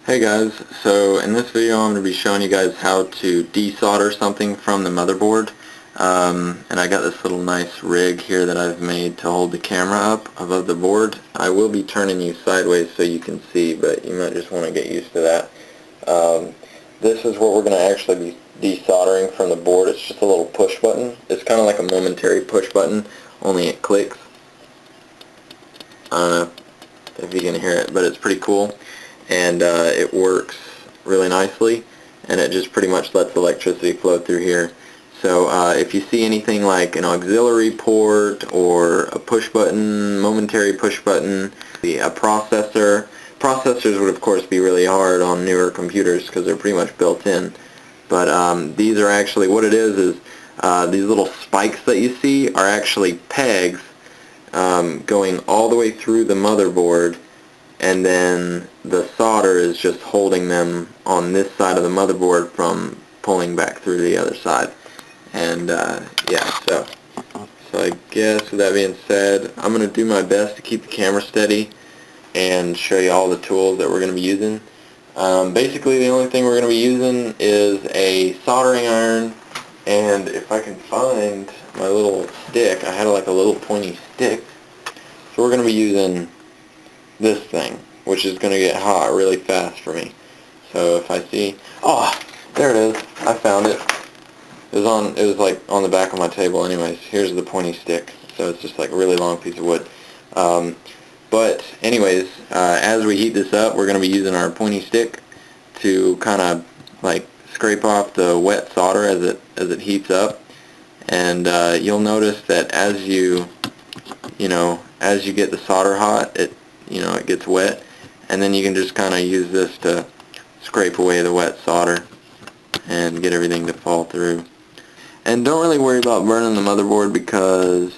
Hey guys, so in this video I'm going to be showing you guys how to desolder something from the motherboard. And I got this little nice rig here that I've made to hold the camera up above the board. I will be turning you sideways so you can see, but you might just want to get used to that. This is what we're going to actually be desoldering from the board. It's just a little push button. It's kind of like a momentary push button, only it clicks. I don't know if you can hear it, but it's pretty cool. And it works really nicely, and it just pretty much lets electricity flow through here. So if you see anything like an auxiliary port or a push button, momentary push button, a processors would of course be really hard on newer computers because they're pretty much built in. But these are actually, what it is these little spikes that you see are actually pegs going all the way through the motherboard, and then the solder is just holding them on this side of the motherboard from pulling back through the other side. And yeah, so I guess with that being said, I'm going to do my best to keep the camera steady and show you all the tools that we're going to be using. Basically the only thing we're going to be using is a soldering iron, and if I can find my little stick, I had like a little pointy stick, so we're going to be using this thing, which is going to get hot really fast for me. So if I see, oh, there it is, I found it. It was like on the back of my table anyways. Here's the pointy stick, so it's just like a really long piece of wood. But anyways, as we heat this up, we're going to be using our pointy stick to kind of like scrape off the wet solder as it heats up. And you'll notice that as you get the solder hot, it gets wet, and then you can just kind of use this to scrape away the wet solder and get everything to fall through. And don't really worry about burning the motherboard because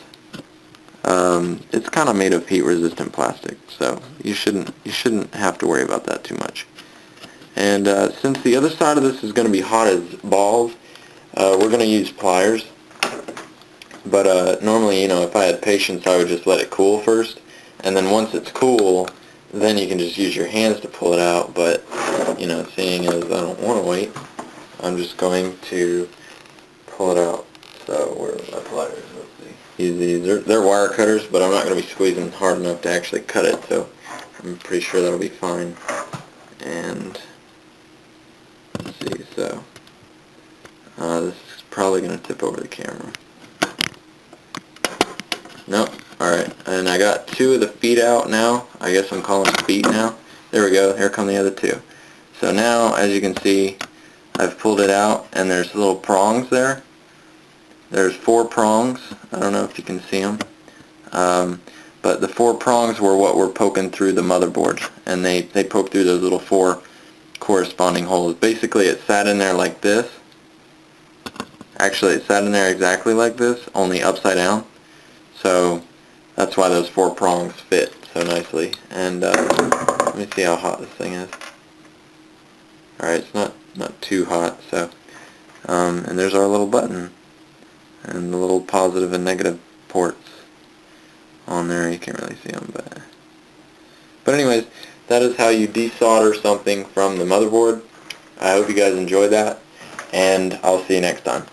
it's kind of made of heat-resistant plastic, so you shouldn't have to worry about that too much. And since the other side of this is going to be hot as balls, we're going to use pliers. But normally, if I had patience, I would just let it cool first. And then once it's cool, then you can just use your hands to pull it out. But, seeing as I don't want to wait, I'm just going to pull it out. So where are my pliers? Let's see. Use these. They're wire cutters, but I'm not going to be squeezing hard enough to actually cut it. So I'm pretty sure that'll be fine. And let's see. So this is probably going to tip over the camera. Nope. Alright, and I got two of the feet out now. I guess I'm calling them feet now. There we go. Here come the other two. So now, as you can see, I've pulled it out, and there's little prongs there. There's 4 prongs. I don't know if you can see them. But the 4 prongs were what were poking through the motherboard, and they poke through those little 4 corresponding holes. Basically, it sat in there like this. Actually, it sat in there exactly like this, only upside down. So that's why those 4 prongs fit so nicely. And let me see how hot this thing is. Alright, it's not too hot. So and there's our little button and the little positive and negative ports on there. You can't really see them, but anyways, that is how you desolder something from the motherboard. I hope you guys enjoyed that, and I'll see you next time.